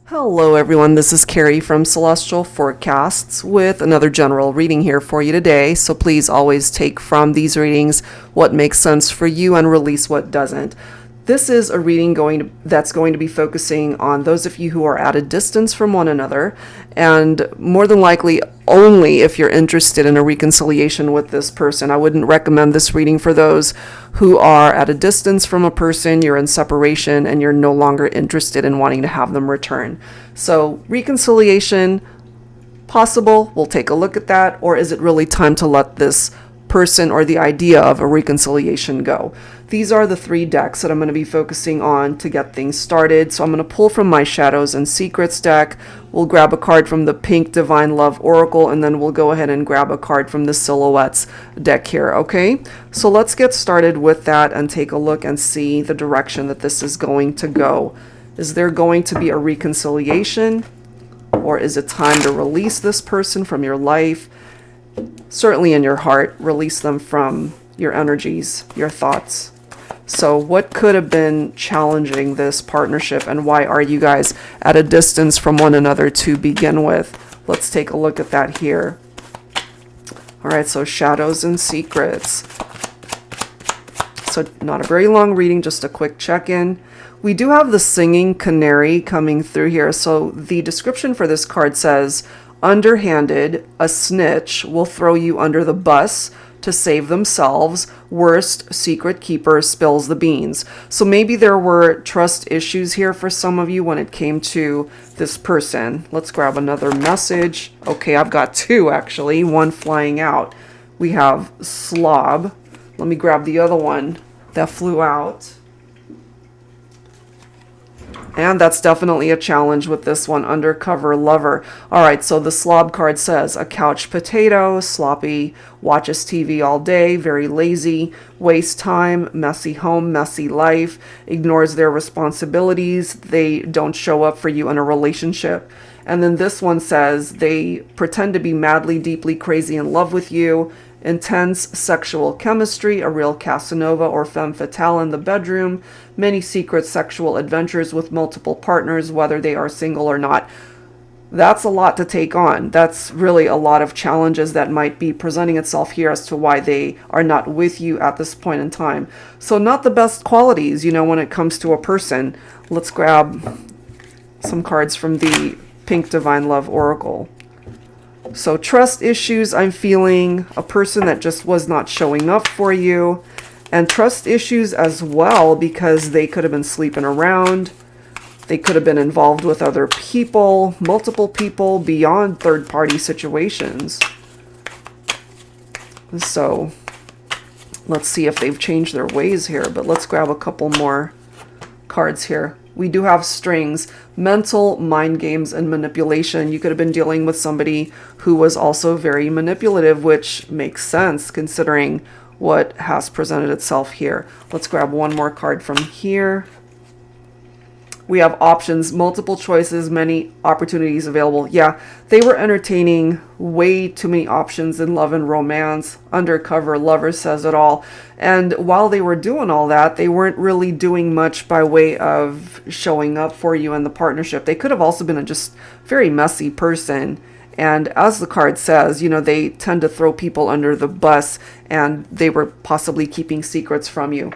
Hello everyone, this is Carrie from Celestial Forecasts with another general reading here for you today. So please always take from these readings what makes sense for you and release what doesn't. This is a reading that's going to be focusing on those of you who are at a distance from one another, and more than likely only if you're interested in a reconciliation with this person. I wouldn't recommend this reading for those who are at a distance from a person, you're in separation, and you're no longer interested in wanting to have them return. So reconciliation, possible, we'll take a look at that, or is it really time to let this person or the idea of a reconciliation go? These are the three decks that I'm going to be focusing on to get things started. So I'm going to pull from my Shadows and Secrets deck. We'll grab a card from the Pink Divine Love Oracle, and then we'll go ahead and grab a card from the Silhouettes deck here, okay? So let's get started with that and take a look and see the direction that this is going to go. Is there going to be a reconciliation, or is it time to release this person from your life? Certainly in your heart, release them from your energies, your thoughts. So what could have been challenging this partnership, and why are you guys at a distance from one another to begin with? Let's take a look at that here. All right, so Shadows and Secrets. So not a very long reading, just a quick check-in. We do have the Singing Canary coming through here. So the description for this card says, underhanded, a snitch will throw you under the bus to save themselves. Worst, secret keeper spills the beans. So maybe there were trust issues here for some of you when it came to this person. Let's grab another message. Okay, I've got two actually, one flying out. We have slob. Let me grab the other one that flew out. And that's definitely a challenge with this one, undercover lover. All right, so the slob card says, a couch potato, sloppy, watches TV all day, very lazy, wastes time, messy home, messy life, ignores their responsibilities, they don't show up for you in a relationship. And then this one says, they pretend to be madly, deeply crazy in love with you, intense sexual chemistry, a real Casanova or femme fatale in the bedroom, many secret sexual adventures with multiple partners, whether they are single or not. That's a lot to take on. That's really a lot of challenges that might be presenting itself here as to why they are not with you at this point in time. So not the best qualities, when it comes to a person. Let's grab some cards from the Pink Divine Love Oracle. So trust issues, I'm feeling a person that just was not showing up for you. And trust issues as well, because they could have been sleeping around. They could have been involved with other people, multiple people, beyond third-party situations. So let's see if they've changed their ways here. But let's grab a couple more cards here. We do have strings, mental, mind games, and manipulation. You could have been dealing with somebody who was also very manipulative, which makes sense considering what has presented itself here. Let's grab one more card from here. We have options, multiple choices, many opportunities available. Yeah, they were entertaining way too many options in love and romance. Undercover lover says it all. And while they were doing all that, they weren't really doing much by way of showing up for you in the partnership. They could have also been a just very messy person. And as the card says, they tend to throw people under the bus, and they were possibly keeping secrets from you.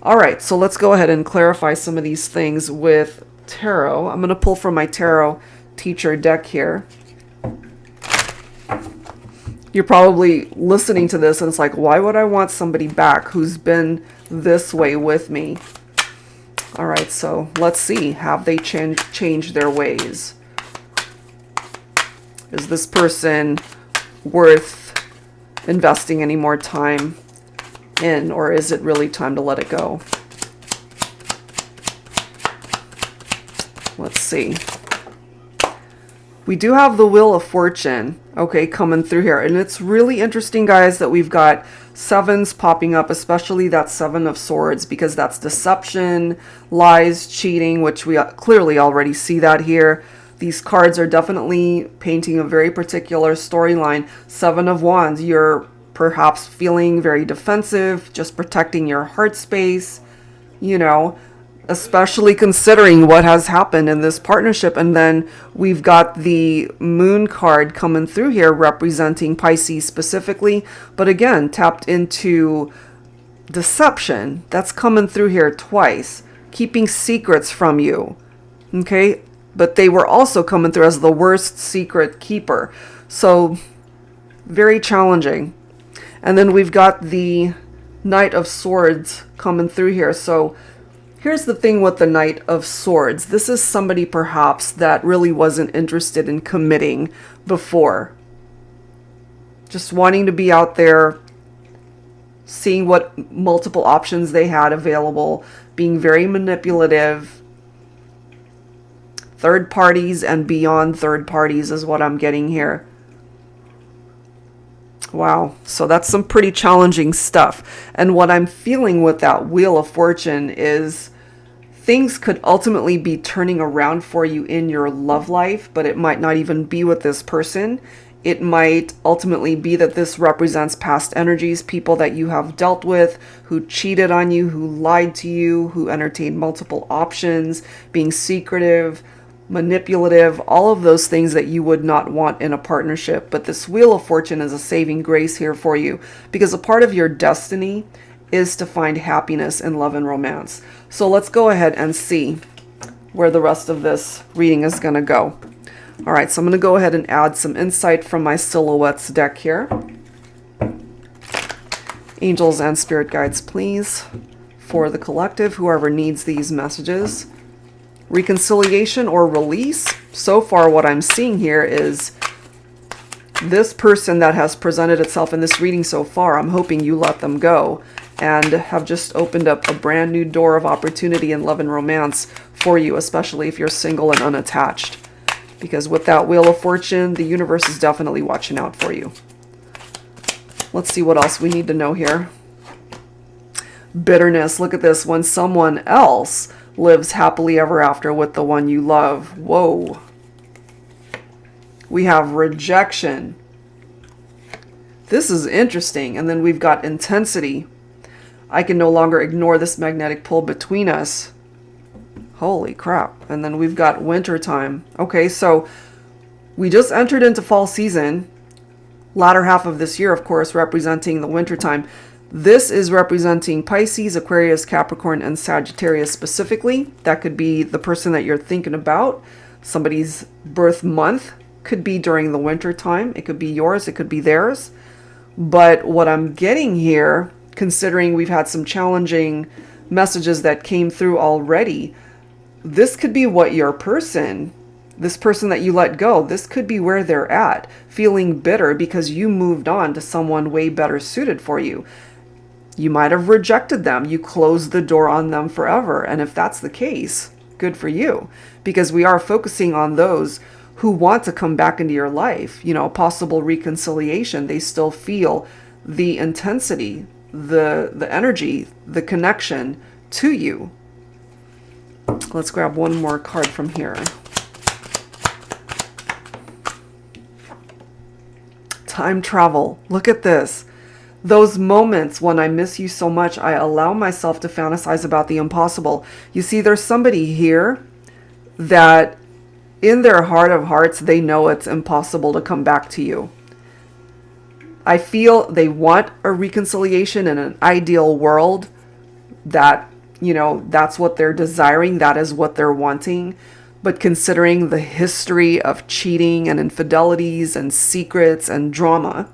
All right, so let's go ahead and clarify some of these things with tarot. I'm going to pull from my tarot teacher deck here. You're probably listening to this and it's like, why would I want somebody back who's been this way with me? All right, so let's see. Have they changed their ways? Is this person worth investing any more time in, or is it really time to let it go? Let's see. We do have the Wheel of Fortune, okay, coming through here. And it's really interesting, guys, that we've got sevens popping up, especially that Seven of Swords, because that's deception, lies, cheating, which we clearly already see that here. These cards are definitely painting a very particular storyline. Seven of Wands, you're perhaps feeling very defensive, just protecting your heart space, especially considering what has happened in this partnership. And then we've got the moon card coming through here representing Pisces specifically, but again, tapped into deception. That's coming through here twice, keeping secrets from you. Okay, but they were also coming through as the worst secret keeper. So very challenging. And then we've got the Knight of Swords coming through here. So here's the thing with the Knight of Swords. This is somebody perhaps that really wasn't interested in committing before. Just wanting to be out there, seeing what multiple options they had available, being very manipulative. Third parties and beyond third parties is what I'm getting here. Wow, so that's some pretty challenging stuff. And what I'm feeling with that Wheel of Fortune is things could ultimately be turning around for you in your love life, but it might not even be with this person. It might ultimately be that this represents past energies, people that you have dealt with, who cheated on you, who lied to you, who entertained multiple options, being secretive, manipulative, all of those things that you would not want in a partnership. But this Wheel of Fortune is a saving grace here for you, because a part of your destiny is to find happiness in love and romance. So let's go ahead and see where the rest of this reading is going to go. All right, so I'm going to go ahead and add some insight from my Silhouettes deck here. Angels and spirit guides, please, for the collective, whoever needs these messages. Reconciliation or release. So far what I'm seeing here is this person that has presented itself in this reading so far, I'm hoping you let them go and have just opened up a brand new door of opportunity in love and romance for you, especially if you're single and unattached. Because with that Wheel of Fortune, the universe is definitely watching out for you. Let's see what else we need to know here. Bitterness. Look at this. When someone else lives happily ever after with the one you love. Whoa. We have rejection. This is interesting. And then we've got intensity. I can no longer ignore this magnetic pull between us. Holy crap. And then we've got winter time. Okay, so we just entered into fall season. Latter half of this year, of course, representing the winter time. This is representing Pisces, Aquarius, Capricorn, and Sagittarius specifically. That could be the person that you're thinking about. Somebody's birth month could be during the winter time. It could be yours. It could be theirs. But what I'm getting here, considering we've had some challenging messages that came through already, this could be what your person, this person that you let go, this could be where they're at, feeling bitter because you moved on to someone way better suited for you. You might have rejected them. You closed the door on them forever. And if that's the case, good for you. Because we are focusing on those who want to come back into your life. You know, possible reconciliation. They still feel the intensity, the energy, the connection to you. Let's grab one more card from here. Time travel. Look at this. Those moments when I miss you so much, I allow myself to fantasize about the impossible. You see, there's somebody here that in their heart of hearts, they know it's impossible to come back to you. I feel they want a reconciliation in an ideal world that, you know, that's what they're desiring. That is what they're wanting. But considering the history of cheating and infidelities and secrets and drama,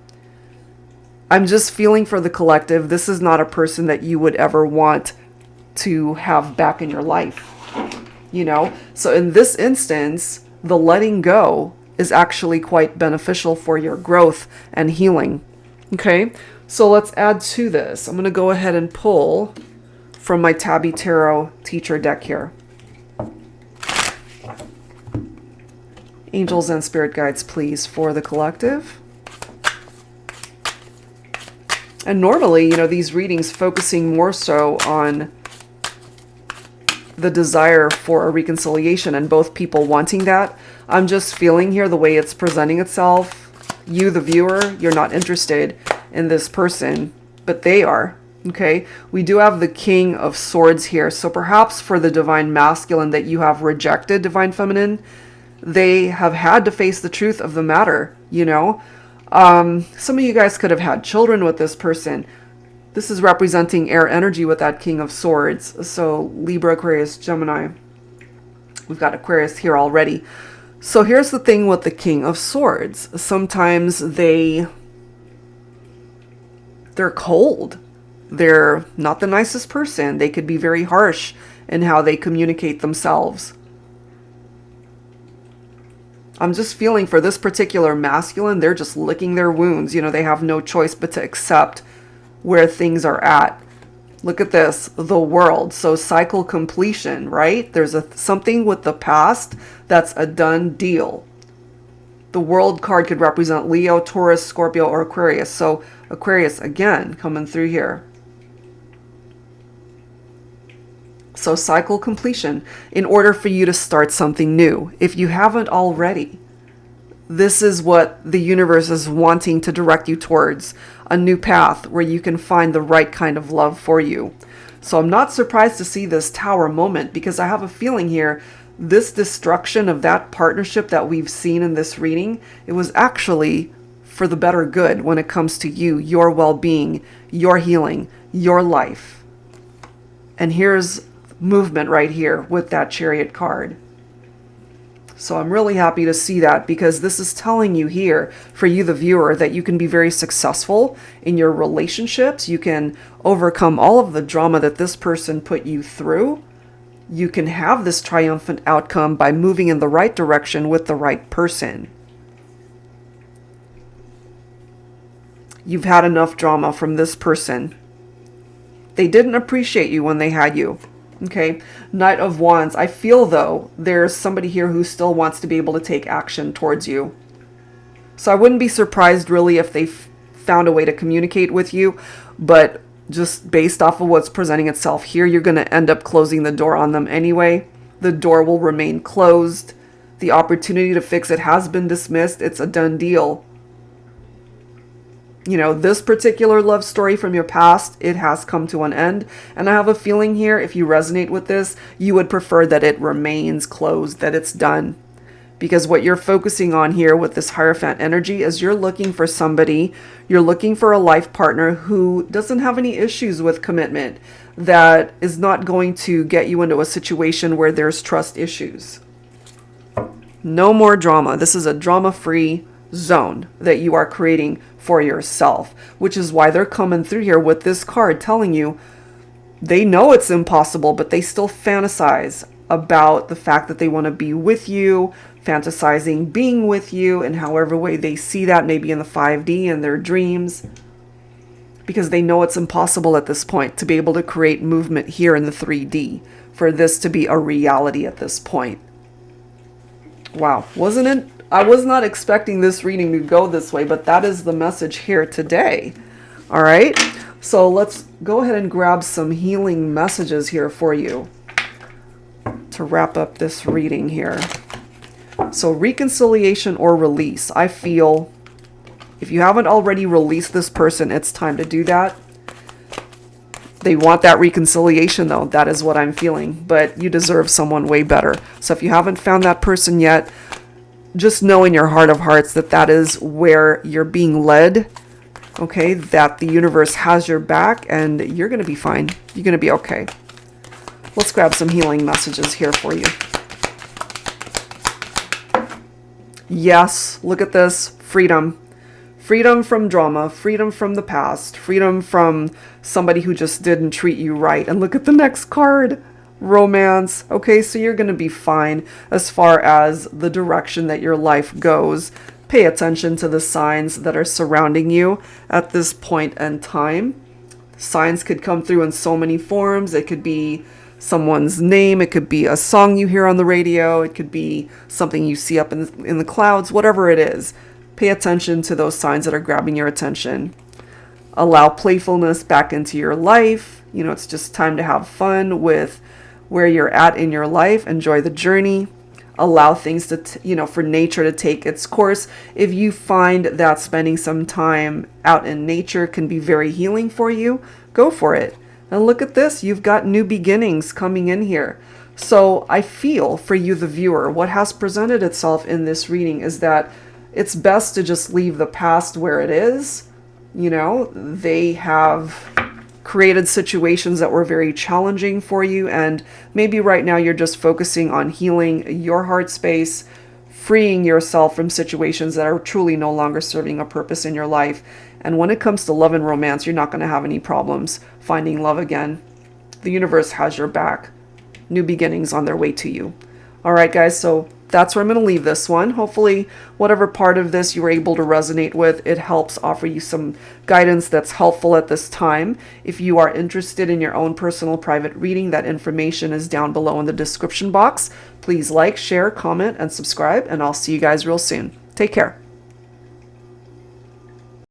I'm just feeling for the collective. This is not a person that you would ever want to have back in your life, you know? So in this instance, the letting go is actually quite beneficial for your growth and healing. Okay, so let's add to this. I'm going to go ahead and pull from my Tabby Tarot teacher deck here. Angels and spirit guides, please, for the collective. And normally, you know, these readings focusing more so on the desire for a reconciliation and both people wanting that. I'm just feeling here the way it's presenting itself. You, the viewer, you're not interested in this person, but they are. Okay, we do have the King of Swords here. So perhaps for the divine masculine that you have rejected, divine feminine, they have had to face the truth of the matter, you know. Some of you guys could have had children with this person. This is representing air energy with that King of Swords. So Libra, Aquarius, Gemini. We've got Aquarius here already. So here's the thing with the King of Swords. Sometimes they're cold. They're not the nicest person. They could be very harsh in how they communicate themselves. I'm just feeling for this particular masculine, they're just licking their wounds. You know, they have no choice but to accept where things are at. Look at this, the World. So cycle completion, right? There's something with the past that's a done deal. The World card could represent Leo, Taurus, Scorpio, or Aquarius. So Aquarius, again, coming through here. So cycle completion, in order for you to start something new. If you haven't already, this is what the universe is wanting to direct you towards, a new path where you can find the right kind of love for you. So I'm not surprised to see this Tower moment, because I have a feeling here, this destruction of that partnership that we've seen in this reading, it was actually for the better good when it comes to you, your well-being, your healing, your life. And here's movement right here with that Chariot card. So I'm really happy to see that, because this is telling you here, for you the viewer, that you can be very successful in your relationships. You can overcome all of the drama that this person put you through. You can have this triumphant outcome by moving in the right direction with the right person. You've had enough drama from this person. They didn't appreciate you when they had you. Okay, Knight of Wands. I feel, though, there's somebody here who still wants to be able to take action towards you. So I wouldn't be surprised, really, if they found a way to communicate with you. But just based off of what's presenting itself here, you're going to end up closing the door on them anyway. The door will remain closed. The opportunity to fix it has been dismissed. It's a done deal. You know, this particular love story from your past, it has come to an end. And I have a feeling here, if you resonate with this, you would prefer that it remains closed, that it's done. Because what you're focusing on here with this Hierophant energy is you're looking for somebody, you're looking for a life partner who doesn't have any issues with commitment, that is not going to get you into a situation where there's trust issues. No more drama. This is a drama-free zone that you are creating for yourself, which is why they're coming through here with this card telling you they know it's impossible, but they still fantasize about the fact that they want to be with you, fantasizing being with you in however way they see that, maybe in the 5D in their dreams, because they know it's impossible at this point to be able to create movement here in the 3D, for this to be a reality at this point. Wow, wasn't it? I was not expecting this reading to go this way, but that is the message here today. All right, so let's go ahead and grab some healing messages here for you to wrap up this reading here. So reconciliation or release. I feel if you haven't already released this person, it's time to do that. They want that reconciliation, though. That is what I'm feeling. But you deserve someone way better. So if you haven't found that person yet, just know in your heart of hearts that that is where you're being led. Okay, that the universe has your back and you're going to be fine. You're going to be okay. Let's grab some healing messages here for you. Yes, look at this. Freedom. Freedom from drama, freedom from the past, freedom from somebody who just didn't treat you right. And look at the next card. Romance. Okay, so you're going to be fine as far as the direction that your life goes. Pay attention to the signs that are surrounding you at this point in time. Signs could come through in so many forms. It could be someone's name. It could be a song you hear on the radio. It could be something you see up in the clouds, whatever it is. Pay attention to those signs that are grabbing your attention. Allow playfulness back into your life. You know, it's just time to have fun with where you're at in your life. Enjoy the journey. allow things to, for nature to take its course. If you find that spending some time out in nature can be very healing for you, go for it. And look at this, you've got new beginnings coming in here. So I feel for you, the viewer, what has presented itself in this reading is that it's best to just leave the past where it is. They have created situations that were very challenging for you, and maybe right now you're just focusing on healing your heart space, freeing yourself from situations that are truly no longer serving a purpose in your life. And when it comes to love and romance, you're not going to have any problems finding love again. The universe has your back. New beginnings on their way to you. All right, guys, so that's where I'm going to leave this one. Hopefully, whatever part of this you were able to resonate with, it helps offer you some guidance that's helpful at this time. If you are interested in your own personal private reading, that information is down below in the description box. Please like, share, comment, and subscribe, and I'll see you guys real soon. Take care.